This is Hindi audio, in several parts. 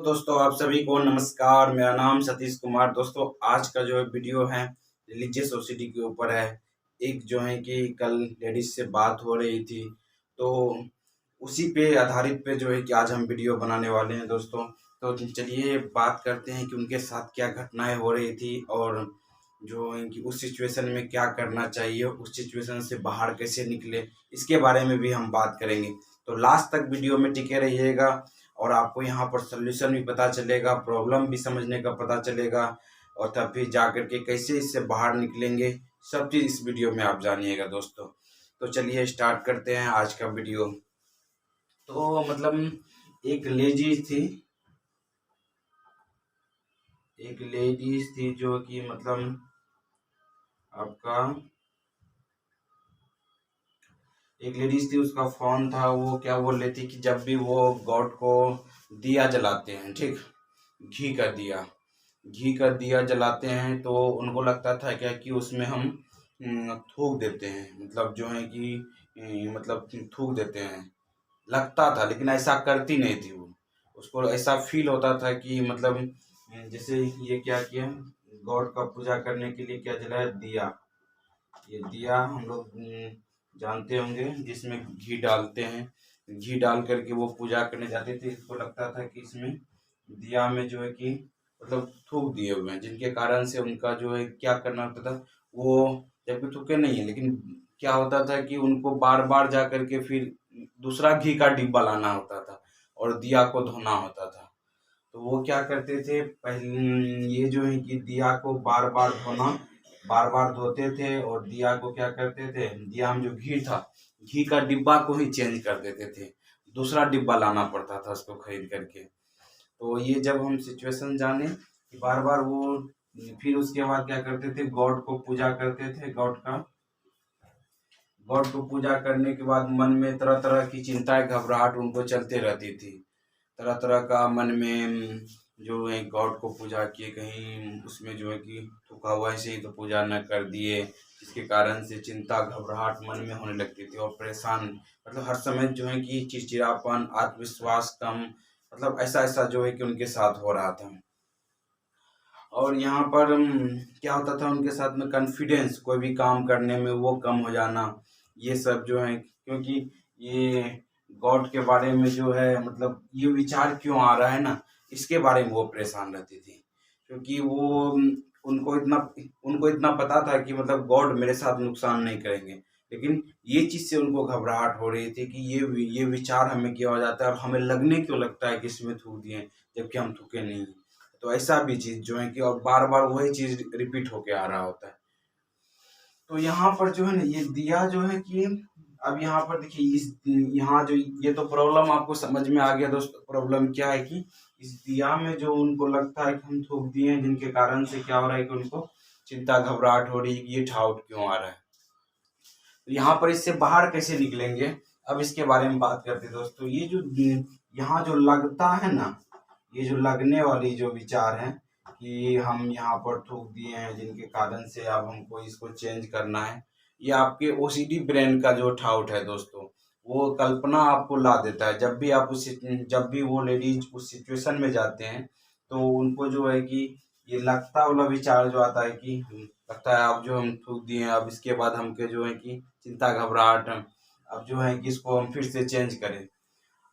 तो दोस्तों आप सभी को नमस्कार। मेरा नाम सतीश कुमार। दोस्तों आज का जो वीडियो है रिलीजियस ओसीडी के ऊपर है। एक जो है कि कल लेडीज से बात हो रही थी, तो उसी पे आधारित पे जो है कि आज हम वीडियो बनाने वाले हैं दोस्तों। तो चलिए बात करते हैं कि उनके साथ क्या घटनाएं हो रही थी और जो है कि उस सिचुएशन में क्या करना चाहिए, उस सिचुएशन से बाहर कैसे निकले, इसके बारे में भी हम बात करेंगे। तो लास्ट तक वीडियो में टिके रहिएगा और आपको यहाँ पर सोल्यूशन भी पता चलेगा, प्रॉब्लम भी समझने का पता चलेगा और तब फिर जा कर के कैसे इससे बाहर निकलेंगे, सब चीज़ इस वीडियो में आप जानिएगा दोस्तों। तो चलिए स्टार्ट करते हैं आज का वीडियो। तो मतलब एक लेडीज थी जो कि मतलब आपका एक लेडीज थी, उसका फोन था। वो क्या बोल रही थी कि जब भी वो गॉड को दिया जलाते हैं, ठीक, घी का दिया जलाते हैं तो उनको लगता था क्या कि उसमें हम थूक देते हैं, मतलब जो है कि मतलब थूक देते हैं, लगता था, लेकिन ऐसा करती नहीं थी वो। उसको ऐसा फील होता था कि मतलब जैसे ये क्या किया, गॉड का पूजा करने के लिए क्या जलाया, दिया। ये दिया हम लोग जानते होंगे, जिसमें घी डालते हैं, घी डाल करके वो पूजा करने जाते थे। इसको लगता था कि इसमें दिया में जो है कि मतलब थूक दिए हुए हैं, जिनके कारण से उनका जो है क्या करना होता था, वो जबकि थूके नहीं है, लेकिन क्या होता था कि उनको बार बार जा करके फिर दूसरा घी का डिब्बा लाना होता था और दिया को धोना होता था। तो वो क्या करते थे, पहले ये जो है कि दिया को बार बार धोना, बार बार धोते थे और दिया को क्या करते थे, दिया में जो घी था, घी का डिब्बा को ही चेंज कर देते थे, दूसरा डिब्बा लाना पड़ता था उसको खरीद करके। तो ये जब हम सिचुएशन जाने कि बार बार वो, फिर उसके बाद क्या करते थे, गॉड को पूजा करते थे। गॉड को पूजा करने के बाद मन में तरह तरह की चिंताएं, घबराहट उनको चलते रहती थी। तरह तरह का मन में जो है, गॉड को पूजा किए, कहीं उसमें जो है कि थूका हुआ ऐसे ही तो पूजा न कर दिए, जिसके कारण से चिंता घबराहट मन में होने लगती थी और परेशान, मतलब हर समय जो है कि चिड़चिड़ापन, आत्मविश्वास कम, मतलब ऐसा ऐसा जो है कि उनके साथ हो रहा था। और यहाँ पर क्या होता था उनके साथ में, कॉन्फिडेंस, कोई भी काम करने में वो कम हो जाना, ये सब जो है, क्योंकि ये गॉड के बारे में जो है, मतलब ये विचार क्यों आ रहा है ना, इसके बारे में वो परेशान रहती थी। क्योंकि वो उनको इतना पता था कि मतलब गॉड मेरे साथ नुकसान नहीं करेंगे, लेकिन ये चीज़ से उनको घबराहट हो रही थी कि ये विचार हमें क्यों आ जाता है और हमें लगने क्यों लगता है कि इसमें थूक दिए, जबकि हम थूके नहीं हैं। तो ऐसा भी चीज जो है कि और बार बार वही चीज रिपीट होके आ रहा होता है। तो यहाँ पर जो है ना, ये दिया जो है कि अब यहाँ पर देखिए, इस यहाँ जो ये तो प्रॉब्लम आपको समझ में आ गया दोस्तों। प्रॉब्लम क्या है कि इस दिया में जो उनको लगता है कि हम थूक दिए हैं, जिनके कारण से क्या हो रहा है कि उनको चिंता घबराहट हो रही है कि ये डाउट क्यों आ रहा है। तो यहाँ पर इससे बाहर कैसे निकलेंगे, अब इसके बारे में बात करते हैं दोस्तों। ये जो यहाँ जो लगता है ना, ये जो लगने वाली जो विचार है कि हम यहाँ पर थूक दिए हैं, जिनके कारण से अब हमको इसको चेंज करना है, ये आपके ओसीडी ब्रेन का जो थाउट है दोस्तों, वो कल्पना आपको ला देता है। जब भी वो लेडीज उस सिचुएशन में जाते हैं, तो उनको जो है कि ये लगता वाला विचार जो आता है कि लगता है अब जो हम थूक दिए हैं, अब इसके बाद हमके जो है कि चिंता घबराहट, अब जो है कि इसको हम फिर से चेंज करें।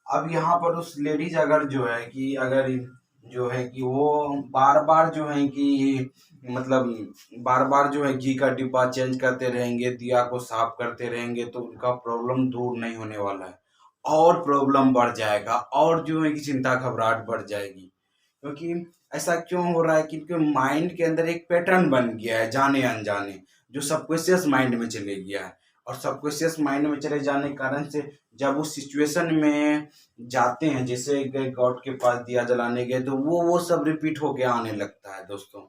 अब यहाँ पर उस लेडीज अगर जो है कि अगर जो है कि वो बार बार जो है कि मतलब बार बार जो है घी का डिब्बा चेंज करते रहेंगे, दिया को साफ करते रहेंगे, तो उनका प्रॉब्लम दूर नहीं होने वाला है, और प्रॉब्लम बढ़ जाएगा और जो है कि चिंता घबराहट बढ़ जाएगी। क्योंकि ऐसा क्यों हो रहा है कि माइंड के अंदर एक पैटर्न बन गया है, जाने अनजाने, जो सबकॉन्शियस माइंड में चले गया है। और सबकॉन्शियस माइंड में चले जाने के कारण से जब उस सिचुएशन में जाते हैं, जैसे गए गॉड के पास दिया जलाने गए, तो वो सब रिपीट होके आने लगता है दोस्तों।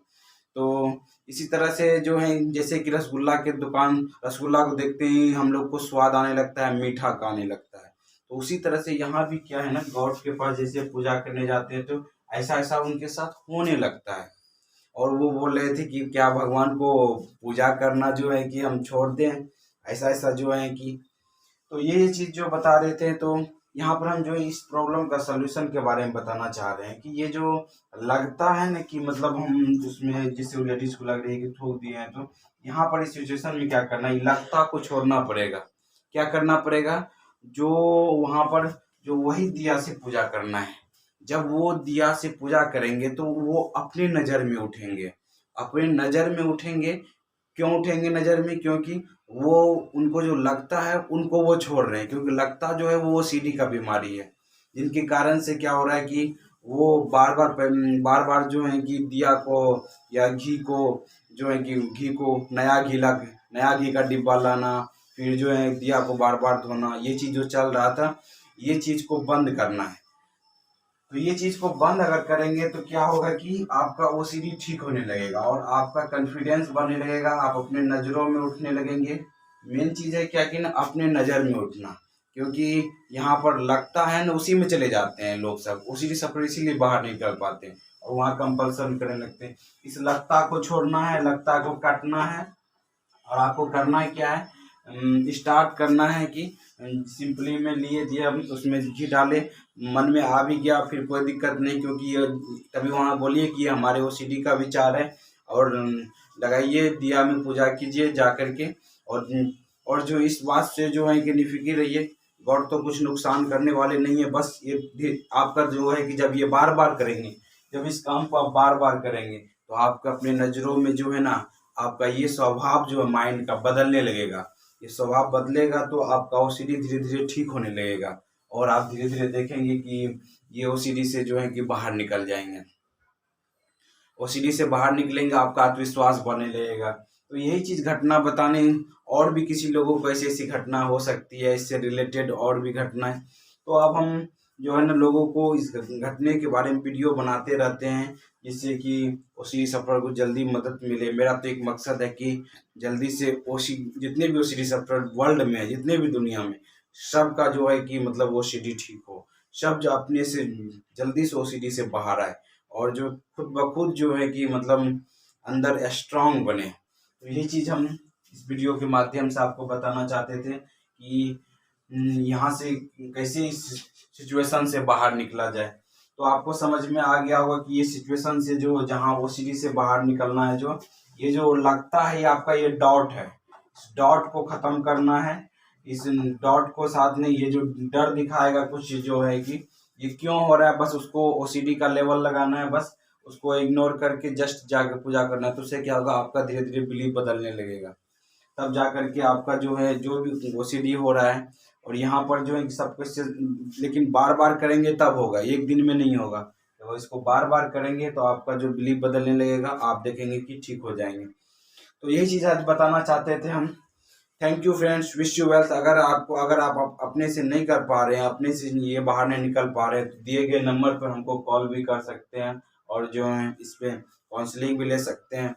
तो इसी तरह से जो है, जैसे कि रसगुल्ला के दुकान, रसगुल्ला को देखते ही हम लोग को स्वाद आने लगता है, मीठा का आने लगता है। तो उसी तरह से यहाँ भी क्या है ना, गॉड के पास जैसे पूजा करने जाते हैं, तो ऐसा ऐसा उनके साथ होने लगता है। और वो बोल रहे थे कि क्या भगवान को पूजा करना जो है कि हम छोड़ दें, ऐसा ऐसा जो है कि, तो ये चीज जो बता रहे थे। तो यहाँ पर हम जो इस प्रॉब्लम का सलूशन के बारे में बताना चाह रहे हैं कि ये जो लगता है ना कि मतलब हम उसमें जिससे लेडीज को लग रही है कि थूक दिए हैं, तो यहाँ पर इस सिचुएशन में क्या करना है, लगता को छोड़ना पड़ेगा। क्या करना पड़ेगा, जो वहाँ पर जो वही दिया से पूजा करना है। जब वो दिया से पूजा करेंगे तो वो अपनी नज़र में उठेंगे, अपनी नज़र में उठेंगे। क्यों उठेंगे नज़र में, क्योंकि वो उनको जो लगता है उनको वो छोड़ रहे हैं, क्योंकि लगता जो है वो ओसीडी का बीमारी है, जिनके कारण से क्या हो रहा है कि वो बार बार जो है कि दिया को या घी को जो है कि घी को नया घी का डिब्बा लाना, फिर जो है दिया को बार बार धोना, ये चीज़ जो चल रहा था, ये चीज़ को बंद करना है। तो ये चीज़ को बंद अगर करेंगे तो क्या होगा कि आपका ओसीडी ठीक होने लगेगा और आपका कॉन्फिडेंस बढ़ने लगेगा, आप अपने नज़रों में उठने लगेंगे। मेन चीज़ है क्या कि ना अपने नज़र में उठना, क्योंकि यहाँ पर लगता है ना उसी में चले जाते हैं लोग, सब ओसीडी सफर इसीलिए बाहर नहीं निकल पाते हैं और वहाँ कंपल्सन करने लगते हैं। इस लगता को छोड़ना है, लगता को काटना है। और आपको करना क्या है, स्टार्ट करना है कि सिंपली में लिए दिया उसमें घी डाले, मन में आ भी गया फिर कोई दिक्कत नहीं, क्योंकि ये तभी वहाँ बोलिए कि हमारे ओसीडी का विचार है और लगाइए दिया में पूजा कीजिए जा करके। और जो इस बात से जो है कि निफिकिर रहिए, गॉड तो कुछ नुकसान करने वाले नहीं है, बस ये आपका जो है कि जब ये बार बार करेंगे, जब इस काम को आप बार बार करेंगे तो आपका अपने नज़रों में जो है ना आपका ये स्वभाव जो है माइंड का बदलने लगेगा। ये स्वभाव बदलेगा तो आपका ओसीडी धीरे धीरे ठीक होने लगेगा और आप धीरे धीरे देखेंगे कि ये ओसीडी से जो है कि बाहर निकल जाएंगे। ओसीडी से बाहर निकलेंगे, आपका आत्मविश्वास बढ़ने लगेगा। तो यही चीज़ घटना बताने, और भी किसी लोगों को ऐसी ऐसी घटना हो सकती है, इससे रिलेटेड और भी घटनाएं। तो अब हम जो है ना लोगों को इस घटने के बारे में वीडियो बनाते रहते हैं, जिससे कि ओसीडी सफर को जल्दी मदद मिले। मेरा तो एक मकसद है कि जल्दी से जितने भी ओसीडी सफर वर्ल्ड में है, जितने भी दुनिया में, सबका जो है कि मतलब ओसीडी ठीक हो, सब जो अपने से जल्दी से ओसीडी से बाहर आए और जो खुद ब खुद जो है कि मतलब अंदर स्ट्रांग बने। तो यही चीज़ हम इस वीडियो के माध्यम से आपको बताना चाहते थे कि यहाँ से कैसे इस सिचुएशन से बाहर निकला जाए। तो आपको समझ में आ गया होगा कि ये सिचुएशन से जो जहाँ ओसीडी से बाहर निकलना है, जो ये जो लगता है आपका ये डॉट है, इस डॉट को ख़त्म करना है। इस डॉट को साथ में ये जो डर दिखाएगा कुछ जो है कि ये क्यों हो रहा है, बस उसको ओसीडी का लेवल लगाना है, बस उसको इग्नोर करके जस्ट जाकर पूजा करना है। तो उससे क्या होगा, आपका धीरे धीरे बिलीफ बदलने लगेगा, तब जा करके आपका जो है जो भी ओसीडी हो रहा है और यहाँ पर जो है सब कुछ लेकिन बार बार करेंगे तब होगा, एक दिन में नहीं होगा। तो इसको बार बार करेंगे तो आपका जो बिलीफ बदलने लगेगा, आप देखेंगे कि ठीक हो जाएंगे। तो यही चीज़ आज बताना चाहते थे हम। Thank you friends, wish you wealth. अगर आप अपने से नहीं कर पा रहे हैं, अपने से ये बाहर नहीं निकल पा रहे हैं, तो दिए गए नंबर पर हमको कॉल भी कर सकते हैं और जो है इस पर काउंसलिंग भी ले सकते हैं।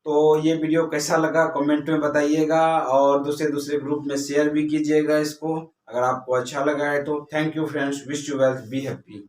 तो ये वीडियो कैसा लगा कमेंट में बताइएगा और दूसरे ग्रुप में शेयर भी कीजिएगा इसको, अगर आपको अच्छा लगा है तो। Thank you friends, wish you wealth, be happy.